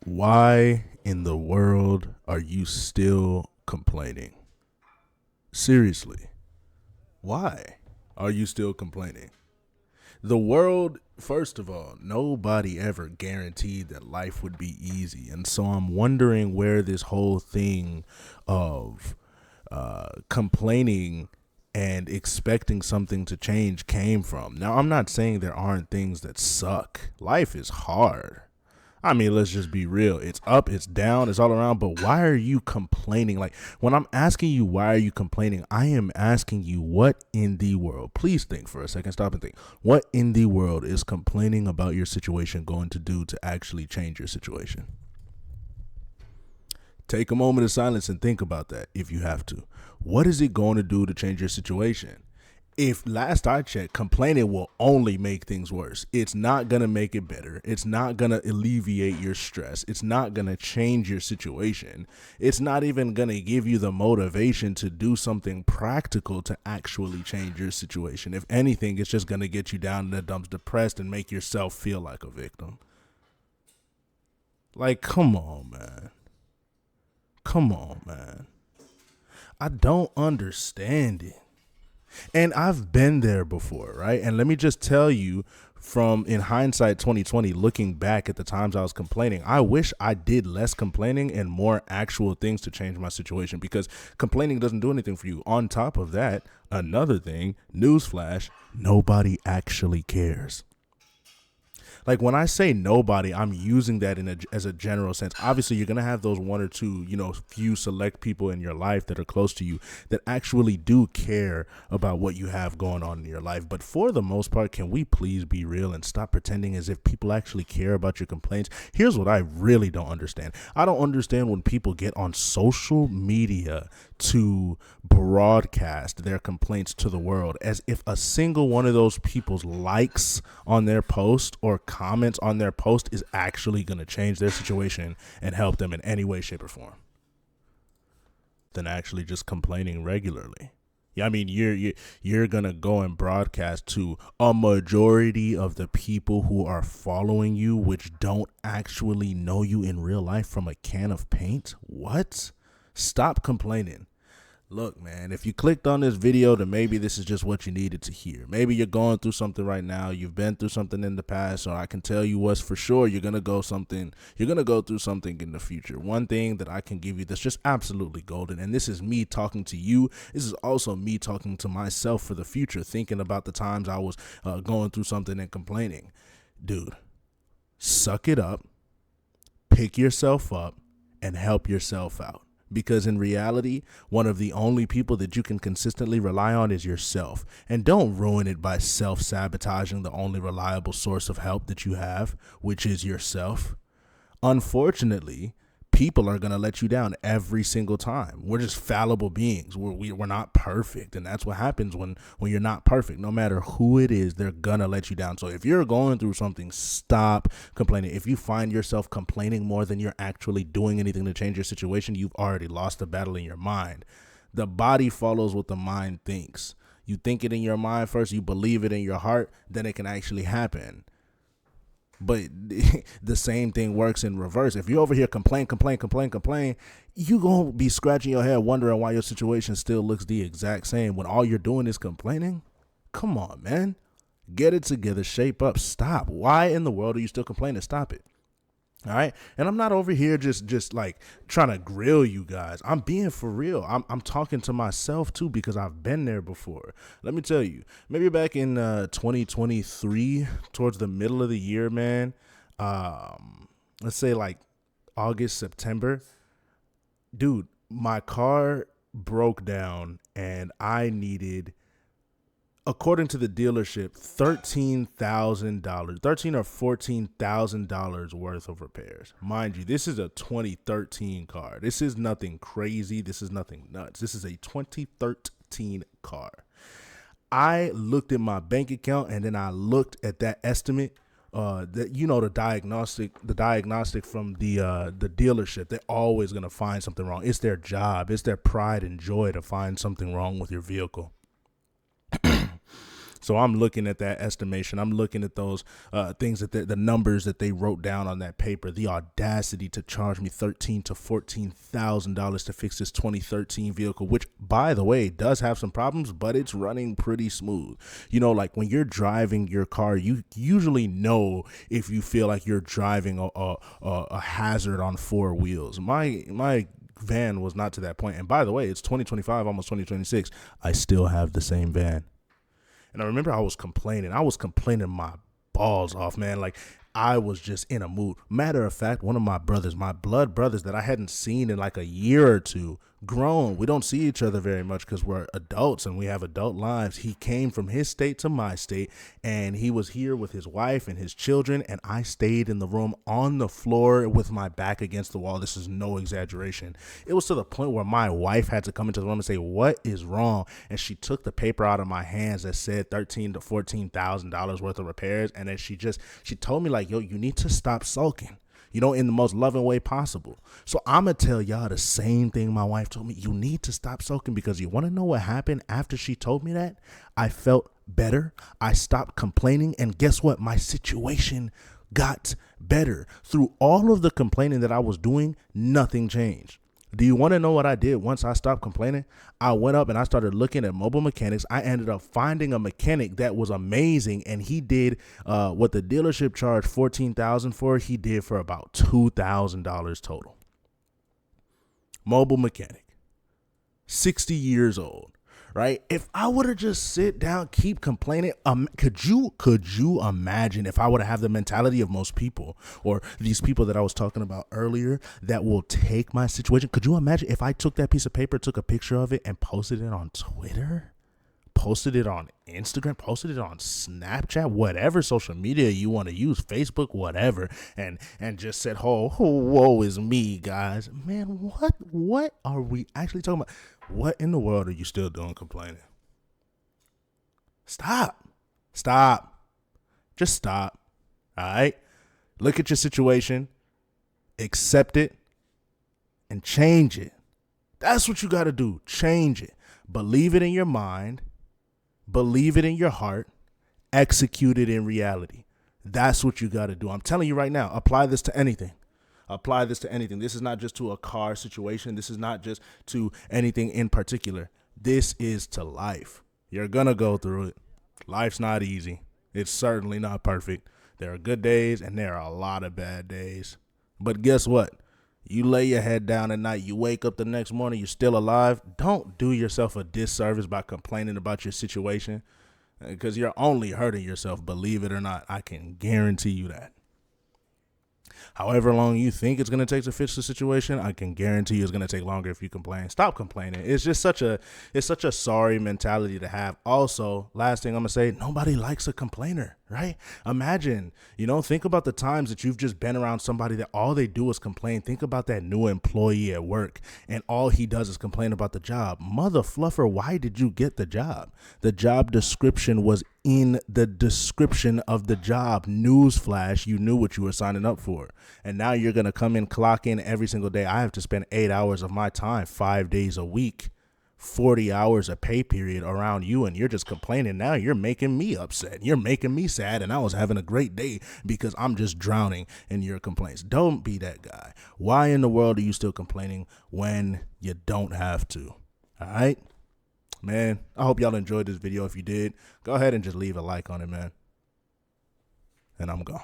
Why in the world are you still complaining? Seriously, why are you still complaining? The world, first of all, nobody ever guaranteed that life would be easy. And so I'm wondering where this whole thing of complaining and expecting something to change came from. Now, I'm not saying there aren't things that suck. Life is hard. I mean, let's just be real. It's up, it's down, it's all around. But why are you complaining? Like, when I'm asking you, why are you complaining? I am asking you, what in the world? Please think for a second. Stop and think. What in the world is complaining about your situation going to do to actually change your situation? Take a moment of silence and think about that if you have to. What is it going to do to change your situation? If last I checked, complaining will only make things worse. It's not going to make it better. It's not going to alleviate your stress. It's not going to change your situation. It's not even going to give you the motivation to do something practical to actually change your situation. If anything, it's just going to get you down in the dumps, depressed, and make yourself feel like a victim. Like, come on, man. Come on, man. I don't understand it. And I've been there before, right? And let me just tell you, from in hindsight 2020, looking back at the times I was complaining, I wish I did less complaining and more actual things to change my situation, because complaining doesn't do anything for you. On top of that, another thing, newsflash, nobody actually cares. Like, when I say nobody, I'm using that as a general sense. Obviously, you're going to have those one or two, few select people in your life that are close to you that actually do care about what you have going on in your life. But for the most part, can we please be real and stop pretending as if people actually care about your complaints? Here's what I really don't understand. I don't understand when people get on social media to broadcast their complaints to the world as if a single one of those people's likes on their post or comments on their post is actually going to change their situation and help them in any way, shape, or form than actually just complaining regularly. Yeah, I mean, you're going to go and broadcast to a majority of the people who are following you, which don't actually know you in real life, from a can of paint? What? Stop complaining. Look, man, if you clicked on this video, then maybe this is just what you needed to hear. Maybe you're going through something right now. You've been through something in the past, or I can tell you what's for sure. You're going to go through something in the future. One thing that I can give you that's just absolutely golden, and this is me talking to you. This is also me talking to myself for the future, thinking about the times I was going through something and complaining. Dude, suck it up, pick yourself up, and help yourself out. Because in reality, one of the only people that you can consistently rely on is yourself. And don't ruin it by self-sabotaging the only reliable source of help that you have, which is yourself. Unfortunately, people are going to let you down every single time. We're just fallible beings. We're not perfect. And that's what happens when you're not perfect. No matter who it is, they're going to let you down. So if you're going through something, stop complaining. If you find yourself complaining more than you're actually doing anything to change your situation, you've already lost the battle in your mind. The body follows what the mind thinks. You think it in your mind first, you believe it in your heart, then it can actually happen. But the same thing works in reverse. If you're over here complain, you going to be scratching your head wondering why your situation still looks the exact same when all you're doing is complaining. Come on, man. Get it together. Shape up. Stop. Why in the world are you still complaining? Stop it. All right. And I'm not over here just like trying to grill you guys. I'm being for real. I'm talking to myself too, because I've been there before. Let me tell you, maybe back in 2023, towards the middle of the year, man, let's say like August, September, dude, my car broke down and I needed, according to the dealership, $13,000 or $14,000 worth of repairs. Mind you, this is a 2013 car. This is nothing crazy. This is nothing nuts. This is a 2013 car. I looked at my bank account and then I looked at that estimate. The diagnostic from the dealership. They're always gonna find something wrong. It's their job. It's their pride and joy to find something wrong with your vehicle. So I'm looking at that estimation. I'm looking at those things that the numbers that they wrote down on that paper. The audacity to charge me $13,000 to $14,000 to fix this 2013 vehicle, which, by the way, does have some problems, but it's running pretty smooth. You know, like when you're driving your car, you usually know if you feel like you're driving a hazard on four wheels. My van was not to that point. And by the way, it's 2025, almost 2026. I still have the same van. And I remember I was complaining my balls off, man. Like, I was just in a mood. Matter of fact, one of my brothers, my blood brothers that I hadn't seen in like a year or two, grown. We don't see each other very much because we're adults and we have adult lives. He came from his state to my state, and he was here with his wife and his children, and I stayed in the room on the floor with my back against the wall. This is no exaggeration. It was to the point where my wife had to come into the room and say, "What is wrong?" And she took the paper out of my hands that said $13,000 to $14,000 worth of repairs, and then she told me, like, "Yo, you need to stop sulking." You know, in the most loving way possible. So I'm going to tell y'all the same thing my wife told me. You need to stop sulking, because you want to know what happened after she told me that? I felt better. I stopped complaining. And guess what? My situation got better. Through all of the complaining that I was doing, nothing changed. Do you want to know what I did once I stopped complaining? I went up and I started looking at mobile mechanics. I ended up finding a mechanic that was amazing, and he did what the dealership charged $14,000 for. He did for about $2,000 total. Mobile mechanic, 60 years old. Right? If I would have just sit down, keep complaining, could you imagine if I would have the mentality of most people, or these people that I was talking about earlier that will take my situation? Could you imagine if I took that piece of paper, took a picture of it, and posted it on Twitter, posted it on Instagram, posted it on Snapchat, whatever social media you want to use, Facebook, whatever, and just said, "Oh, woe is me, guys." Man, what are we actually talking about? What in the world are you still doing complaining? Stop. Just stop. All right? Look at your situation, accept it, and change it. That's what you got to do. Change it. Believe it in your mind. Believe it in your heart. Execute it in reality. That's what you got to do. I'm telling you right now, apply this to anything. Apply this to anything. This is not just to a car situation. This is not just to anything in particular. This is to life. You're going to go through it. Life's not easy. It's certainly not perfect. There are good days and there are a lot of bad days. But guess what? You lay your head down at night. You wake up the next morning. You're still alive. Don't do yourself a disservice by complaining about your situation, because you're only hurting yourself. Believe it or not, I can guarantee you that. However long you think it's going to take to fix the situation, I can guarantee you it's going to take longer if you complain. Stop complaining. It's just such a sorry mentality to have. Also, last thing I'm going to say, nobody likes a complainer, right? Imagine, think about the times that you've just been around somebody that all they do is complain. Think about that new employee at work and all he does is complain about the job. Mother fluffer, why did you get the job? The job description was in the description of the job. Newsflash, you knew what you were signing up for. And now you're going to come in, clock in every single day. I have to spend 8 hours of my time, 5 days a week, 40 hours a pay period around you, and you're just complaining. Now you're making me upset. You're making me sad, and I was having a great day because I'm just drowning in your complaints. Don't be that guy. Why in the world are you still complaining when you don't have to? All right? Man, I hope y'all enjoyed this video. If you did, go ahead and just leave a like on it, man. And I'm gone.